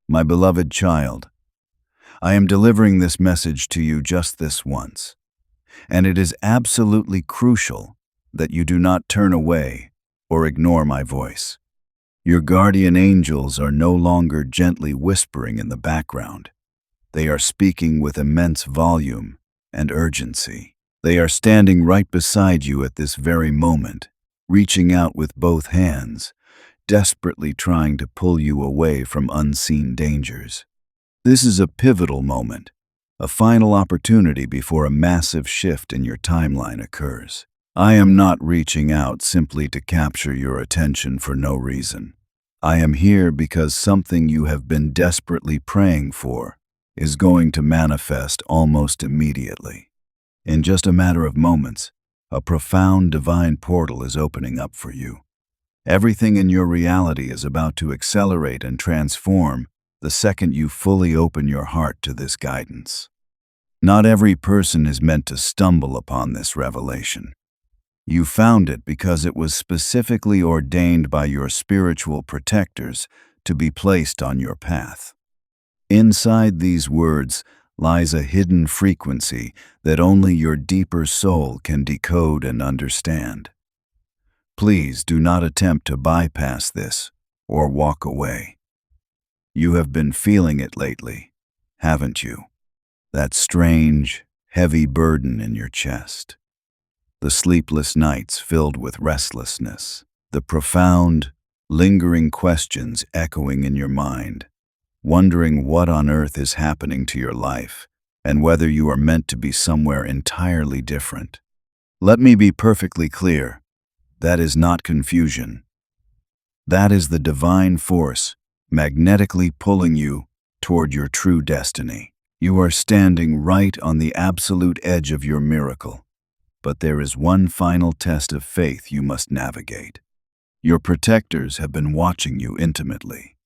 My beloved child, I am delivering this message to you just this once, and it is absolutely crucial that you do not turn away or ignore my voice. Your guardian angels are no longer gently whispering in the background. They are speaking with immense volume and urgency. They are standing right beside you at this very moment, reaching out with both hands, desperately trying to pull you away from unseen dangers. This is a pivotal moment, a final opportunity before a massive shift in your timeline occurs. I am not reaching out simply to capture your attention for no reason. I am here because something you have been desperately praying for is going to manifest almost immediately. In just a matter of moments, a profound divine portal is opening up for you. Everything in your reality is about to accelerate and transform the second you fully open your heart to this guidance. Not every person is meant to stumble upon this revelation. You found it because it was specifically ordained by your spiritual protectors to be placed on your path. Inside these words lies a hidden frequency that only your deeper soul can decode and understand. Please do not attempt to bypass this or walk away. You have been feeling it lately, haven't you? That strange, heavy burden in your chest. The sleepless nights filled with restlessness. The profound, lingering questions echoing in your mind, wondering what on earth is happening to your life and whether you are meant to be somewhere entirely different. Let me be perfectly clear. That is not confusion. That is the divine force magnetically pulling you toward your true destiny. You are standing right on the absolute edge of your miracle. But there is one final test of faith you must navigate. Your protectors have been watching you intimately.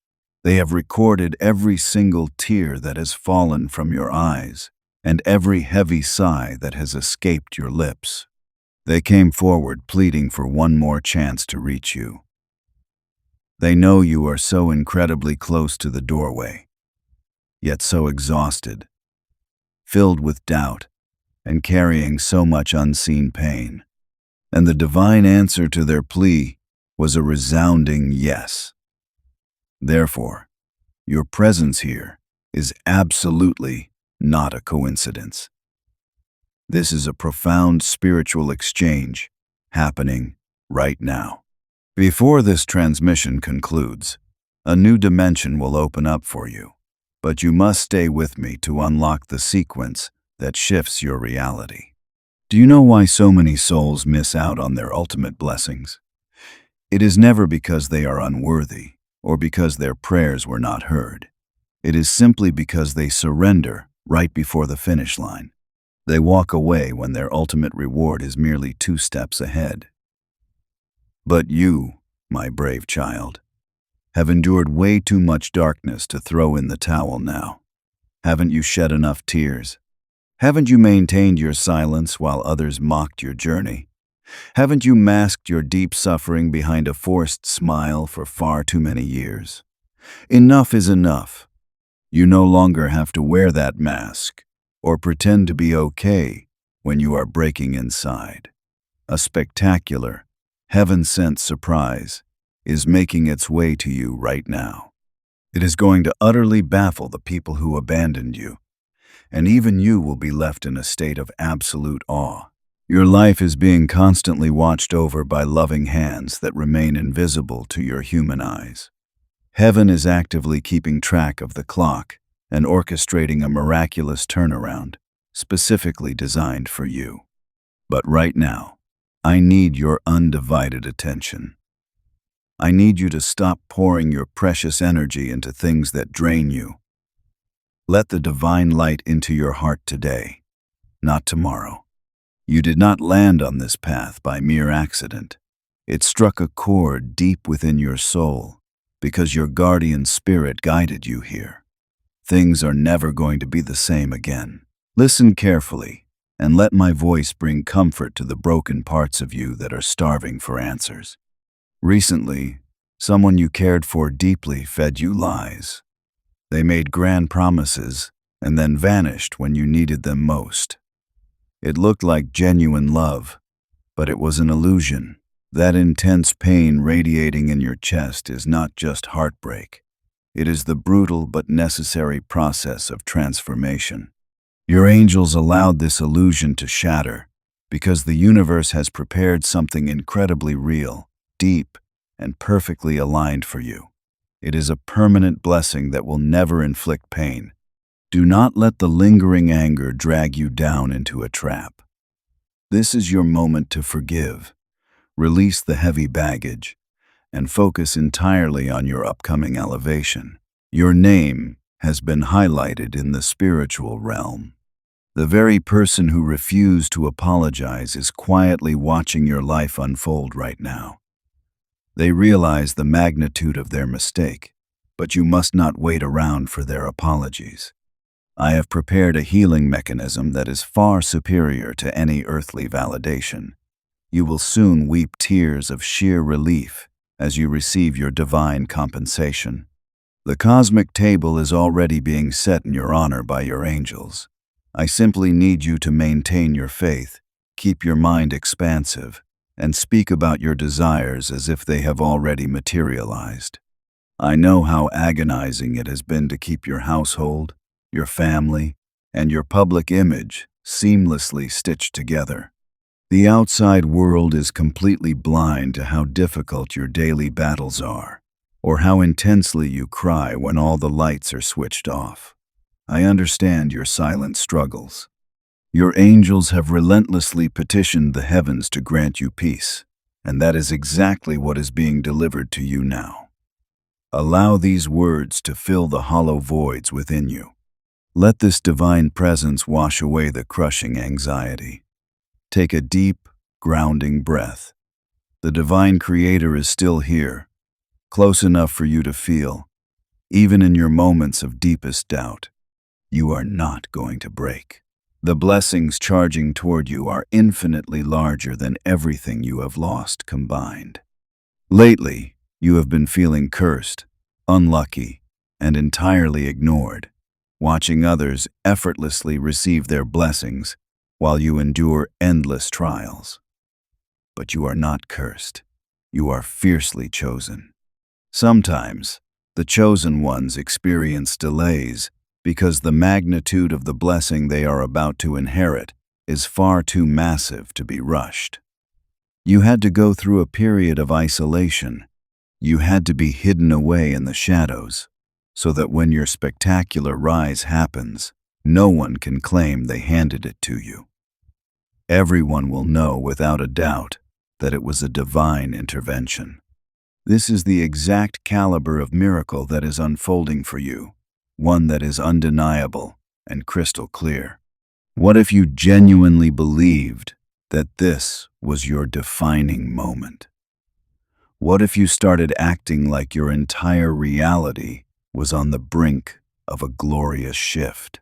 They have recorded every single tear that has fallen from your eyes and every heavy sigh that has escaped your lips. They came forward pleading for one more chance to reach you. They know you are so incredibly close to the doorway, yet so exhausted, filled with doubt, and carrying so much unseen pain. And the divine answer to their plea was a resounding yes. Therefore, your presence here is absolutely not a coincidence. This is a profound spiritual exchange happening right now. Before this transmission concludes, a new dimension will open up for you, but you must stay with me to unlock the sequence that shifts your reality. Do you know why so many souls miss out on their ultimate blessings? It is never because they are unworthy or because their prayers were not heard. It is simply because they surrender right before the finish line. They walk away when their ultimate reward is merely 2 steps ahead. But you, my brave child, have endured way too much darkness to throw in the towel now. Haven't you shed enough tears? Haven't you maintained your silence while others mocked your journey? Haven't you masked your deep suffering behind a forced smile for far too many years? Enough is enough. You no longer have to wear that mask or pretend to be okay when you are breaking inside. A spectacular, heaven-sent surprise is making its way to you right now. It is going to utterly baffle the people who abandoned you, and even you will be left in a state of absolute awe. Your life is being constantly watched over by loving hands that remain invisible to your human eyes. Heaven is actively keeping track of the clock and orchestrating a miraculous turnaround specifically designed for you. But right now, I need your undivided attention. I need you to stop pouring your precious energy into things that drain you. Let the divine light into your heart today, not tomorrow. You did not land on this path by mere accident. It struck a chord deep within your soul because your guardian spirit guided you here. Things are never going to be the same again. Listen carefully and let my voice bring comfort to the broken parts of you that are starving for answers. Recently, someone you cared for deeply fed you lies. They made grand promises and then vanished when you needed them most. It looked like genuine love, but it was an illusion. That intense pain radiating in your chest is not just heartbreak. It is the brutal but necessary process of transformation. Your angels allowed this illusion to shatter because the universe has prepared something incredibly real, deep, and perfectly aligned for you. It is a permanent blessing that will never inflict pain. Do not let the lingering anger drag you down into a trap. This is your moment to forgive, release the heavy baggage, and focus entirely on your upcoming elevation. Your name has been highlighted in the spiritual realm. The very person who refused to apologize is quietly watching your life unfold right now. They realize the magnitude of their mistake, but you must not wait around for their apologies. I have prepared a healing mechanism that is far superior to any earthly validation. You will soon weep tears of sheer relief as you receive your divine compensation. The cosmic table is already being set in your honor by your angels. I simply need you to maintain your faith, keep your mind expansive, and speak about your desires as if they have already materialized. I know how agonizing it has been to keep your household, your family, and your public image seamlessly stitched together. The outside world is completely blind to how difficult your daily battles are, or how intensely you cry when all the lights are switched off. I understand your silent struggles. Your angels have relentlessly petitioned the heavens to grant you peace, and that is exactly what is being delivered to you now. Allow these words to fill the hollow voids within you. Let this divine presence wash away the crushing anxiety. Take a deep, grounding breath. The divine creator is still here, close enough for you to feel, even in your moments of deepest doubt, you are not going to break. The blessings charging toward you are infinitely larger than everything you have lost combined. Lately, you have been feeling cursed, unlucky, and entirely ignored, watching others effortlessly receive their blessings while you endure endless trials. But you are not cursed. You are fiercely chosen. Sometimes, the chosen ones experience delays because the magnitude of the blessing they are about to inherit is far too massive to be rushed. You had to go through a period of isolation. You had to be hidden away in the shadows, so that when your spectacular rise happens, no one can claim they handed it to you. Everyone will know without a doubt that it was a divine intervention. This is the exact caliber of miracle that is unfolding for you, one that is undeniable and crystal clear. What if you genuinely believed that this was your defining moment? What if you started acting like your entire reality was on the brink of a glorious shift?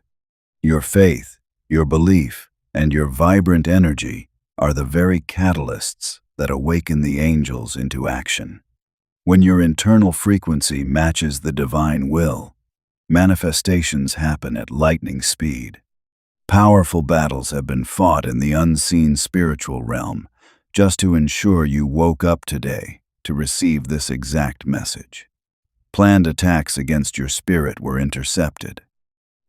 Your faith, your belief, and your vibrant energy are the very catalysts that awaken the angels into action. When your internal frequency matches the divine will, manifestations happen at lightning speed. Powerful battles have been fought in the unseen spiritual realm just to ensure you woke up today to receive this exact message. Planned attacks against your spirit were intercepted.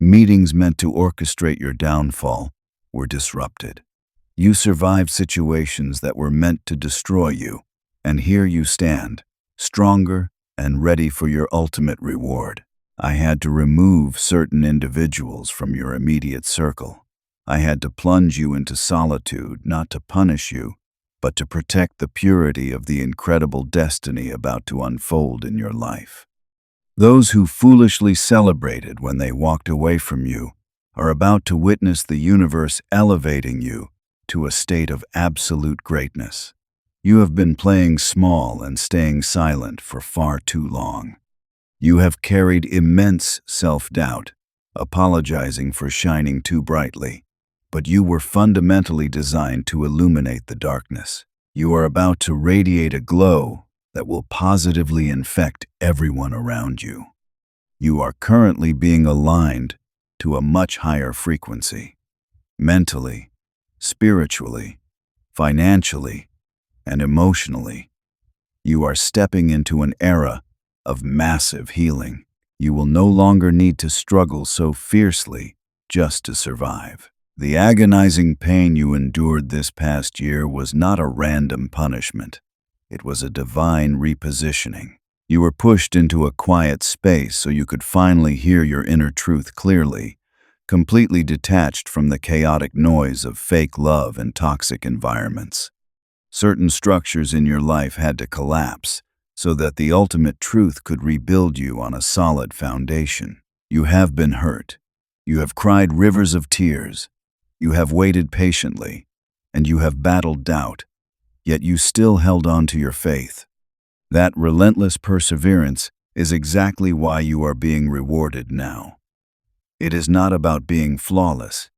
Meetings meant to orchestrate your downfall were disrupted. You survived situations that were meant to destroy you, and here you stand, stronger and ready for your ultimate reward. I had to remove certain individuals from your immediate circle. I had to plunge you into solitude, not to punish you, but to protect the purity of the incredible destiny about to unfold in your life. Those who foolishly celebrated when they walked away from you are about to witness the universe elevating you to a state of absolute greatness. You have been playing small and staying silent for far too long. You have carried immense self-doubt, apologizing for shining too brightly, but you were fundamentally designed to illuminate the darkness. You are about to radiate a glow that will positively infect everyone around you. You are currently being aligned to a much higher frequency, mentally, spiritually, financially, and emotionally. You are stepping into an era of massive healing. You will no longer need to struggle so fiercely just to survive. The agonizing pain you endured this past year was not a random punishment. It was a divine repositioning. You were pushed into a quiet space so you could finally hear your inner truth clearly, completely detached from the chaotic noise of fake love and toxic environments. Certain structures in your life had to collapse so that the ultimate truth could rebuild you on a solid foundation. You have been hurt. You have cried rivers of tears. You have waited patiently, and you have battled doubt, yet you still held on to your faith. That relentless perseverance is exactly why you are being rewarded now. It is not about being flawless.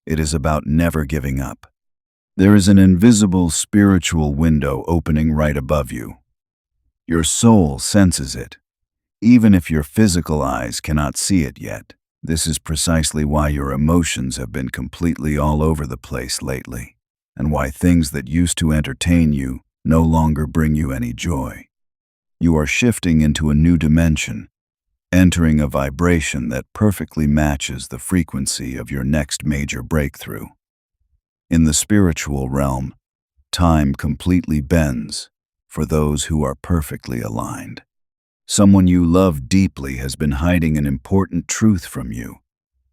It is about never giving up. There is an invisible spiritual window opening right above you. Your soul senses it, even if your physical eyes cannot see it yet. This is precisely why your emotions have been completely all over the place lately, and why things that used to entertain you no longer bring you any joy. You are shifting into a new dimension, entering a vibration that perfectly matches the frequency of your next major breakthrough. In the spiritual realm, time completely bends for those who are perfectly aligned. Someone you love deeply has been hiding an important truth from you,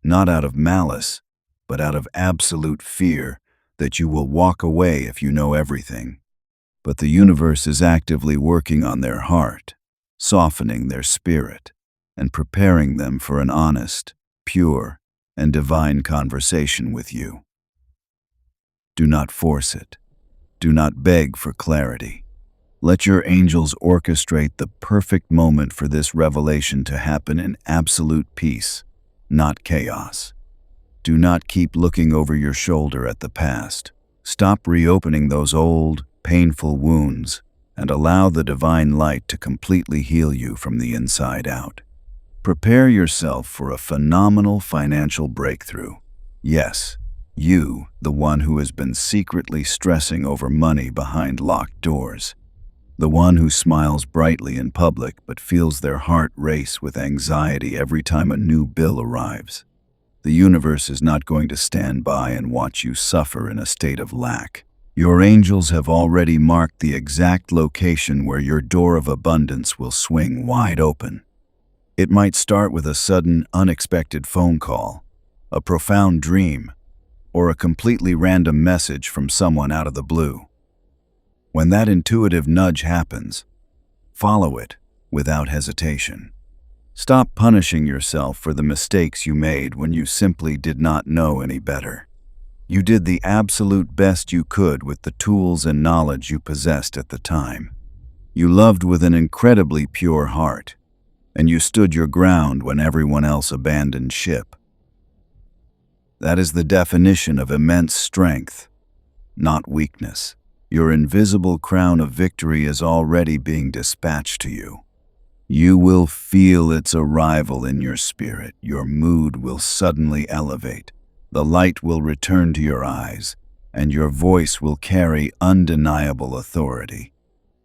not out of malice, but out of absolute fear that you will walk away if you know everything. But the universe is actively working on their heart, softening their spirit, and preparing them for an honest, pure, and divine conversation with you. Do not force it. Do not beg for clarity. Let your angels orchestrate the perfect moment for this revelation to happen in absolute peace, not chaos. Do not keep looking over your shoulder at the past. Stop reopening those old, painful wounds and allow the divine light to completely heal you from the inside out. Prepare yourself for a phenomenal financial breakthrough. Yes, you, the one who has been secretly stressing over money behind locked doors. The one who smiles brightly in public but feels their heart race with anxiety every time a new bill arrives. The universe is not going to stand by and watch you suffer in a state of lack. Your angels have already marked the exact location where your door of abundance will swing wide open. It might start with a sudden, unexpected phone call, a profound dream, or a completely random message from someone out of the blue. When that intuitive nudge happens, follow it without hesitation. Stop punishing yourself for the mistakes you made when you simply did not know any better. You did the absolute best you could with the tools and knowledge you possessed at the time. You loved with an incredibly pure heart, and you stood your ground when everyone else abandoned ship. That is the definition of immense strength, not weakness. Your invisible crown of victory is already being dispatched to you. You will feel its arrival in your spirit. Your mood will suddenly elevate. The light will return to your eyes, and your voice will carry undeniable authority.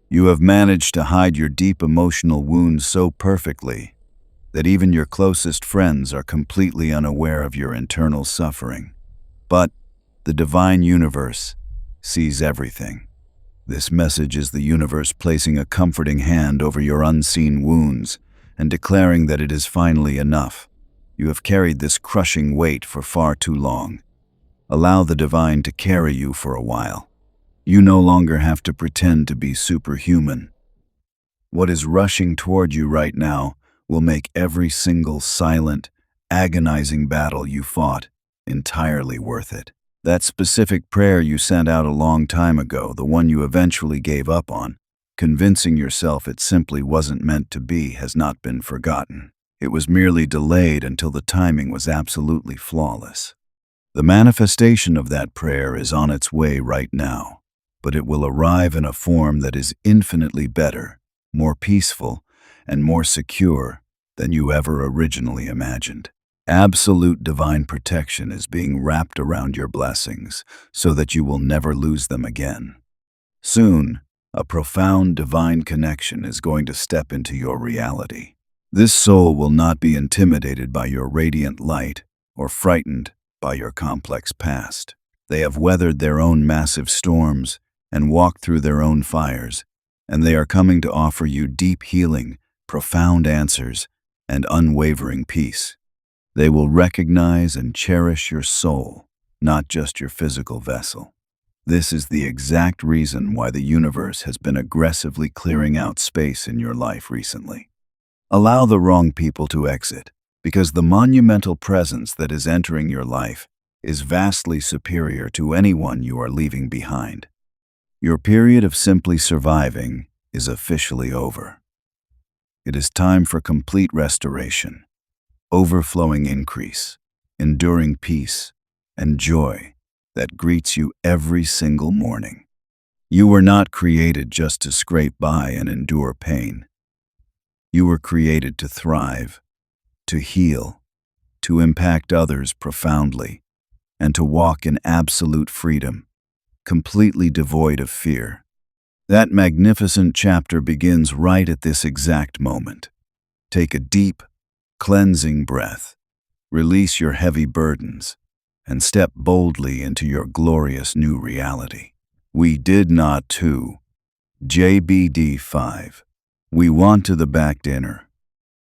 You have managed to hide your deep emotional wounds so perfectly that even your closest friends are completely unaware of your internal suffering. But the divine universe sees everything. This message is the universe placing a comforting hand over your unseen wounds and declaring that it is finally enough. You have carried this crushing weight for far too long. Allow the divine to carry you for a while. You no longer have to pretend to be superhuman. What is rushing toward you right now will make every single silent, agonizing battle you fought entirely worth it. That specific prayer you sent out a long time ago, the one you eventually gave up on, convincing yourself it simply wasn't meant to be, has not been forgotten. It was merely delayed until the timing was absolutely flawless. The manifestation of that prayer is on its way right now, but it will arrive in a form that is infinitely better, more peaceful, and more secure than you ever originally imagined. Absolute divine protection is being wrapped around your blessings so that you will never lose them again. Soon, a profound divine connection is going to step into your reality. This soul will not be intimidated by your radiant light or frightened by your complex past. They have weathered their own massive storms and walked through their own fires, and they are coming to offer you deep healing, profound answers, and unwavering peace. They will recognize and cherish your soul, not just your physical vessel. This is the exact reason why the universe has been aggressively clearing out space in your life recently. Allow the wrong people to exit, because the monumental presence that is entering your life is vastly superior to anyone you are leaving behind. Your period of simply surviving is officially over. It is time for complete restoration, overflowing increase, enduring peace, and joy that greets you every single morning. You were not created just to scrape by and endure pain. You were created to thrive, to heal, to impact others profoundly, and to walk in absolute freedom, completely devoid of fear. That magnificent chapter begins right at this exact moment. Take a deep, cleansing breath, release your heavy burdens, and step boldly into your glorious new reality. We did not to JBD 5. We want to the back dinner.